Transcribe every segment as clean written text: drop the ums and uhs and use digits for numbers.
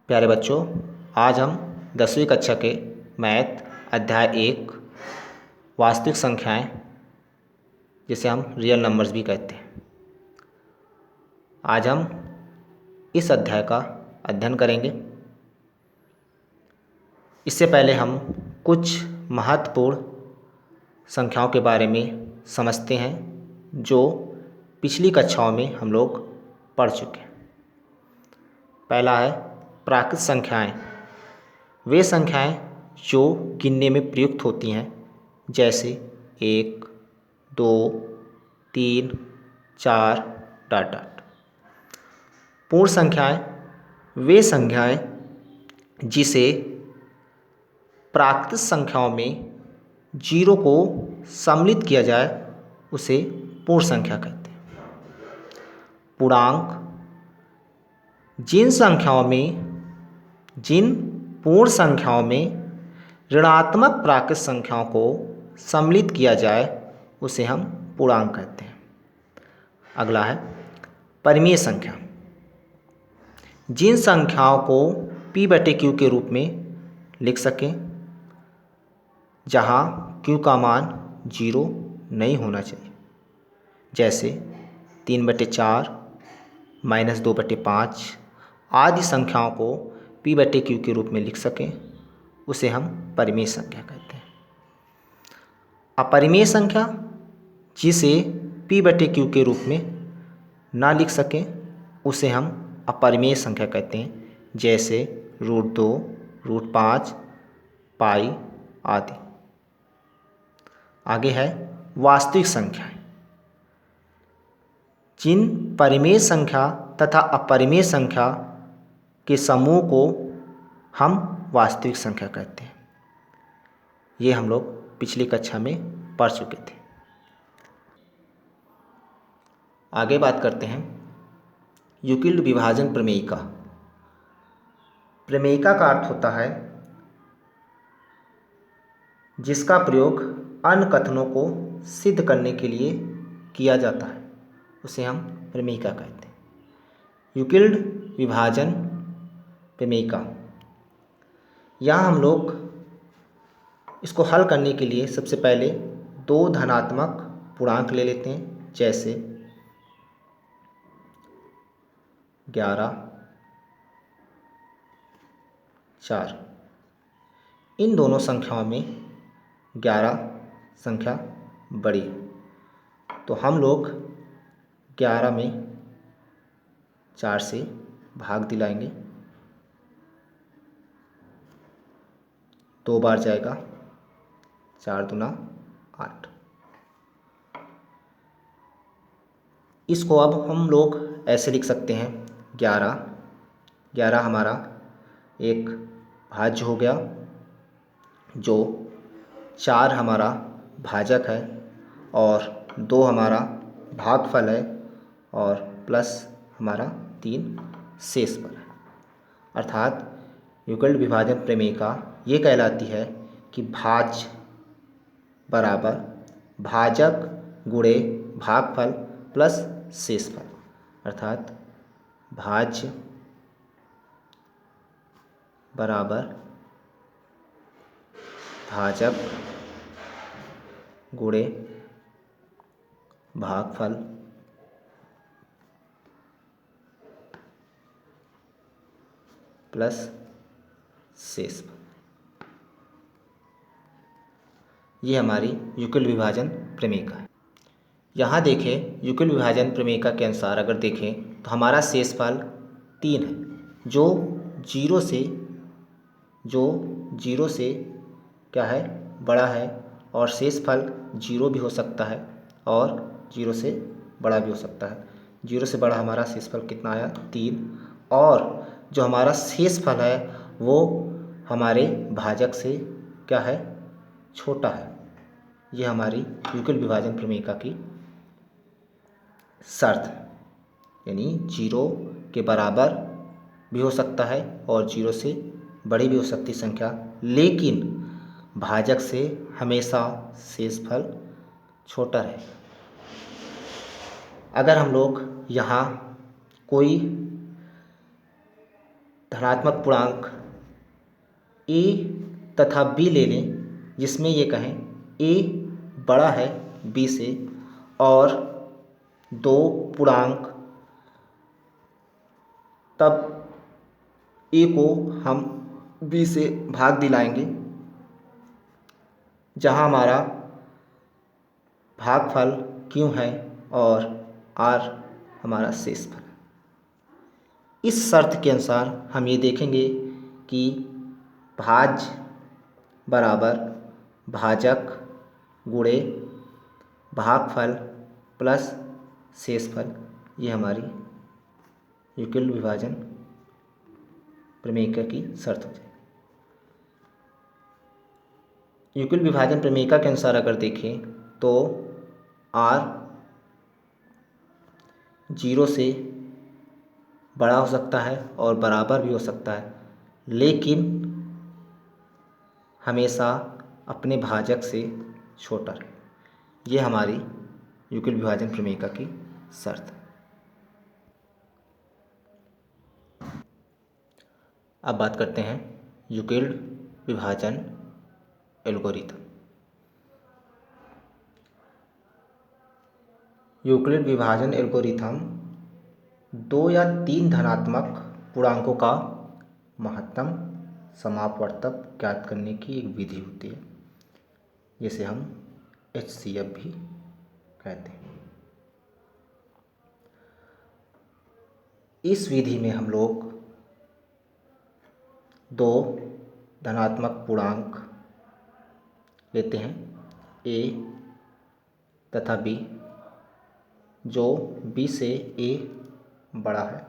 प्यारे बच्चों, आज हम 10वीं कक्षा के मैथ अध्याय 1 वास्तविक संख्याएं, जिसे हम रियल नंबर्स भी कहते हैं, आज हम इस अध्याय का अध्ययन करेंगे। इससे पहले हम कुछ महत्वपूर्ण संख्याओं के बारे में समझते हैं जो पिछली कक्षाओं में हम लोग पढ़ चुके हैं। पहला है प्राकृत संख्याएं। वे संख्याएं जो गिनने में प्रयुक्त होती हैं, जैसे 1, 2, 3, 4 डॉट डॉट। पूर्ण संख्याएं वे संख्याएं जिसे प्राकृत संख्याओं में जीरो को सम्मिलित किया जाए उसे पूर्ण संख्या कहते हैं। पूर्णांक जिन पूर्ण संख्याओं में ऋणात्मक प्राकृत संख्याओं को सम्मिलित किया जाए उसे हम पूर्णांक कहते हैं। अगला है परिमेय संख्या। जिन संख्याओं को p/q के रूप में लिख सकें, जहां q का मान 0 नहीं होना चाहिए, जैसे 3/4, -2/5 आदि संख्याओं को p/q के रूप में लिख सकें, उसे हम परिमेय संख्या कहते हैं। अपरिमेय संख्या जिसे p/q के रूप में ना लिख सकें उसे हम अपरिमेय संख्या कहते हैं, जैसे √2, √5, पाई आदि। आगे है वास्तविक संख्याएं। जिन परिमेय संख्या तथा अपरिमेय संख्या के समूह को हम वास्तविक संख्या कहते हैं। ये हम लोग पिछली कक्षा में पढ़ चुके थे। आगे बात करते हैं यूक्लिड विभाजन प्रमेयिका। प्रमेयिका का अर्थ होता है जिसका प्रयोग अन्य कथनों को सिद्ध करने के लिए किया जाता है, उसे हम प्रमेयिका कहते हैं। यूक्लिड विभाजन प्रमेयिका, यहाँ हम लोग इसको हल करने के लिए सबसे पहले दो धनात्मक पूर्णांक ले लेते हैं, जैसे 11, 4। इन दोनों संख्याओं में 11 संख्या बड़ी है, तो हम लोग 11 में 4 से भाग दिलाएंगे। 2 बार जाएगा, 4 दूना 8। इसको अब हम लोग ऐसे लिख सकते हैं, 11 हमारा एक भाज्य हो गया, जो 4 हमारा भाजक है और 2 हमारा भागफल है और प्लस हमारा 3 शेषफल है। अर्थात यूक्लिड विभाजन प्रमेयिका ये कहलाती है कि भाज्य बराबर भाजक गुणे भागफल प्लस शेषफल, अर्थात भाज्य बराबर भाजक गुणे भागफल प्लस शेषफल। ये हमारी यूक्लिड विभाजन प्रमेयिका है। यहाँ देखें, यूक्लिड विभाजन प्रमेयिका के अनुसार अगर देखें तो हमारा शेषफल 3 है, जो जीरो से क्या है, बड़ा है, और शेषफल 0 भी हो सकता है और 0 से बड़ा भी हो सकता है। 0 से बड़ा हमारा शेषफल कितना आया, 3, और जो हमारा शेषफल है वो हमारे भाजक से क्या है, छोटा है। ये हमारी यूक्लिड विभाजन प्रमेयिका की शर्त है, यानी 0 के बराबर भी हो सकता है और 0 से बड़ी भी हो सकती संख्या, लेकिन भाजक से हमेशा शेषफल छोटा रहेगा। अगर हम लोग यहाँ कोई धनात्मक पूर्णांक a तथा b ले लें, जिसमें ये कहें a बड़ा है b से और दो पूर्णांक, तब a को हम b से भाग दिलाएंगे, जहाँ हमारा भागफल q है और r हमारा शेषफल। इस शर्त के अनुसार हम ये देखेंगे कि भाज्य बराबर भाजक गुणे भागफल प्लस शेषफल, ये हमारी यूक्लिड विभाजन प्रमेय की शर्त हो जाएगी। यूक्लिड विभाजन प्रमेय के अनुसार अगर देखें तो r 0 से बड़ा हो सकता है और बराबर भी हो सकता है, लेकिन हमेशा अपने भाजक से छोटा रहे। ये हमारी यूक्लिड विभाजन प्रमेय की शर्त है। अब बात करते हैं यूक्लिड विभाजन एल्गोरिथम। यूक्लिड विभाजन एल्गोरिथम 2 या 3 धनात्मक पूर्णांकों का महत्तम समापवर्तक ज्ञात करने की एक विधि होती है, जिसे हम HCF भी कहते हैं। इस विधि में हम लोग 2 धनात्मक पूर्णांक लेते हैं a तथा b, जो b से a बड़ा है।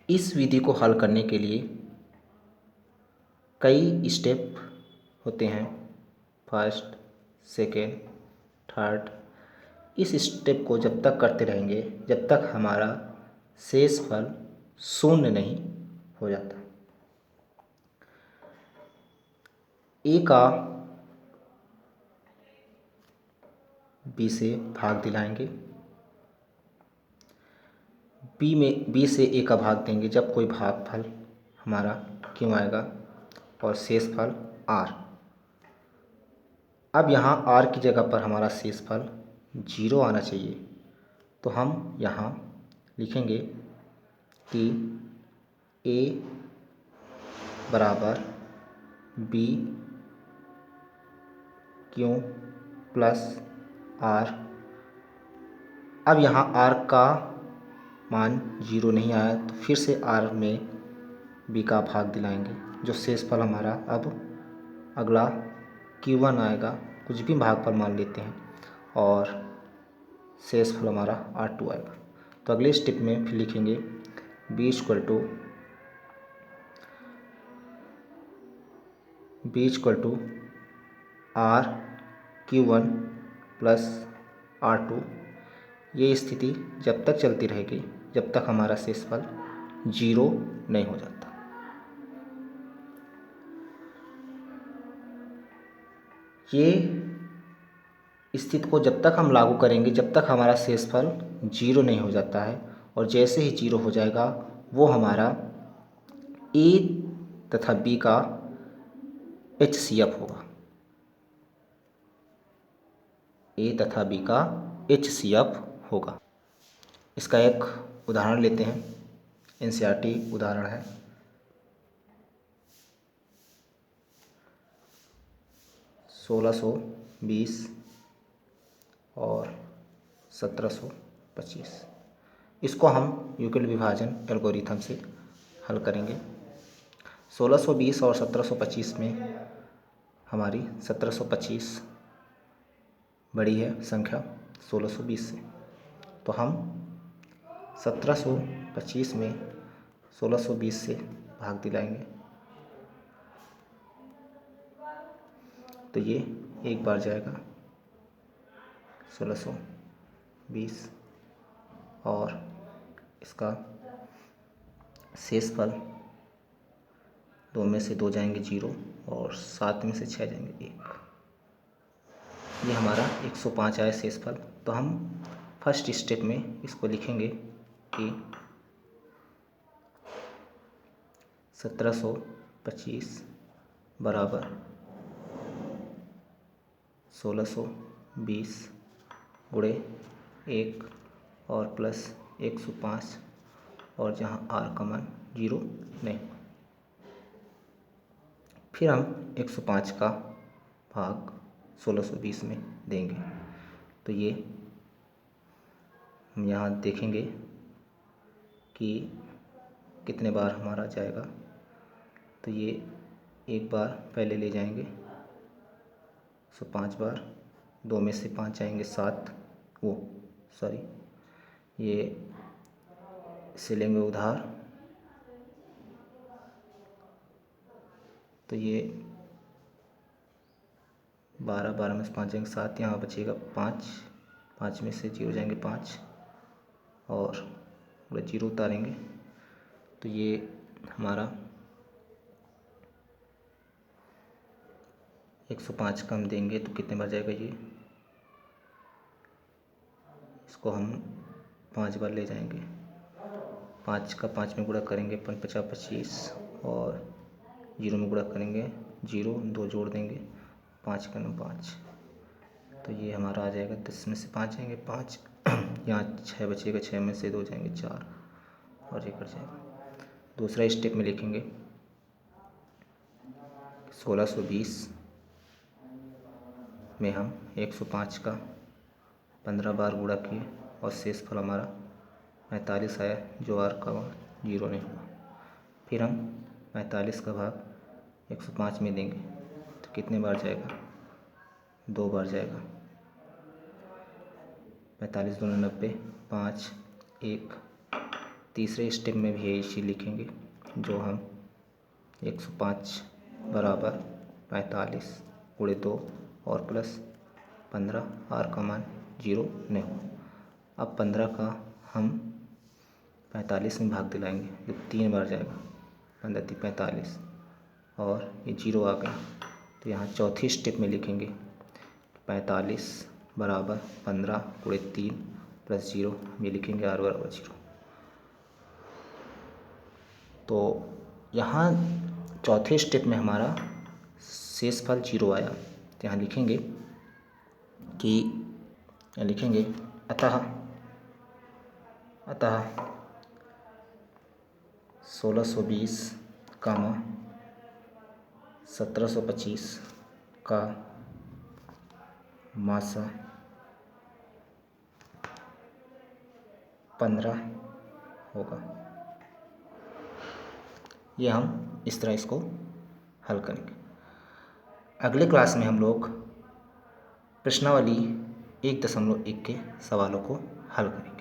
इस विधि को हल करने के लिए कई स्टेप होते हैं, फर्स्ट, सेकेंड, थर्ड। इस स्टेप को जब तक करते रहेंगे जब तक हमारा शेषफल शून्य नहीं हो जाता। a का b से भाग दिलाएंगे, b से a का भाग देंगे जब कोई भागफल हमारा क्यों आएगा, और शेषफल r। अब यहाँ r की जगह पर हमारा शेषफल 0 आना चाहिए, तो हम यहाँ लिखेंगे कि a बराबर b क्यों प्लस r। अब यहाँ r का मान 0 नहीं आया, तो फिर से r में b का भाग दिलाएंगे, जो शेषफल हमारा अब अगला Q1 आएगा, कुछ भी भागफल मान लेते हैं, और शेषफल हमारा R2 आएगा। तो अगले स्टेप में फिर लिखेंगे b equal to R Q1 plus R2। ये स्थिति जब तक चलती रहेगी जब तक हमारा शेषफल 0 नहीं हो जाता। ये स्थिति को जब तक हम लागू करेंगे जब तक हमारा शेषफल 0 नहीं हो जाता है, और जैसे ही 0 हो जाएगा वो हमारा a तथा b का HCF होगा। a तथा b का HCF होगा। इसका एक उदाहरण लेते हैं, NCERT उदाहरण है। (1620) और 1725। इसको हम यूक्लिड विभाजन एल्गोरिथम से हल करेंगे। 1620 और 1725 में हमारी 1725 बड़ी है संख्या 1620 से, तो हम 1725 में 1620 से भाग दिलाएंगे, तो ये एक बार जाएगा 1620, और इसका शेषफल 2 में से 2 जाएंगे 0, और 7 में से 6 जाएंगे 1। ये हमारा 105 आया शेषफल। तो हम फर्स्ट स्टेप में इसको लिखेंगे कि 1725 बराबर 1620 गुणे 1 और प्लस 105 और जहाँ आर का मान 0 नहीं। फिर हम 105 का भाग 1620 में देंगे तो ये हम यहाँ देखेंगे कि कितने बार हमारा जाएगा। तो ये एक बार पहले ले जाएंगे 105 बार, 2 में से 5 जाएंगे 7, ये इसे लेंगे उधार तो ये 12 में से 5 जाएंगे 7, यहाँ बचेगा 5 में से 0 जाएंगे 5 और 0 उतारेंगे तो ये हमारा 105 का हम देंगे तो कितने बार जाएगा ये, इसको हम 5 बार ले जाएंगे। 5 का 5 में गुणा करेंगे 50 25 और 0 में गुणा करेंगे 0, 2 जोड़ देंगे 5 का 9 5 तो ये हमारा आ जाएगा। 10 में से 5 जाएंगे 5, यहाँ 6 बचेगा, 6 में से 2 जाएंगे 4 और ये कट जाएगा। दूसरा स्टेप में लिखेंगे 1620 में हम 105 का 15 बार गुणा किए और शेष फल हमारा 45 आया जो आर का मान 0 नहीं हुआ। फिर हम 45 का भाग 105 में देंगे तो कितने बार जाएगा, 2 बार जाएगा। 45 दूनी 90, 5 1। तीसरे स्टेप में भी यही चीज़ लिखेंगे जो हम 105 बराबर 45 गुणे 2 और प्लस 15, आर का मान 0 नहीं हुआ। अब 15 का हम 45 में भाग दिलाएंगे जो 3 बार जाएगा, 15 3 45 और ये 0 आ गया तो यहाँ चौथी स्टेप में लिखेंगे 45 बराबर 15 गुणे 3 प्लस 0, ये लिखेंगे आर बराबर 0। तो यहाँ चौथे स्टेप में हमारा शेषफल 0 आया तो यहाँ लिखेंगे कि अतः 1620, 1725 का मासा 15 होगा। ये हम इस तरह इसको हल करेंगे। अगले क्लास में हम लोग प्रश्नावली 1.1 के सवालों को हल करेंगे।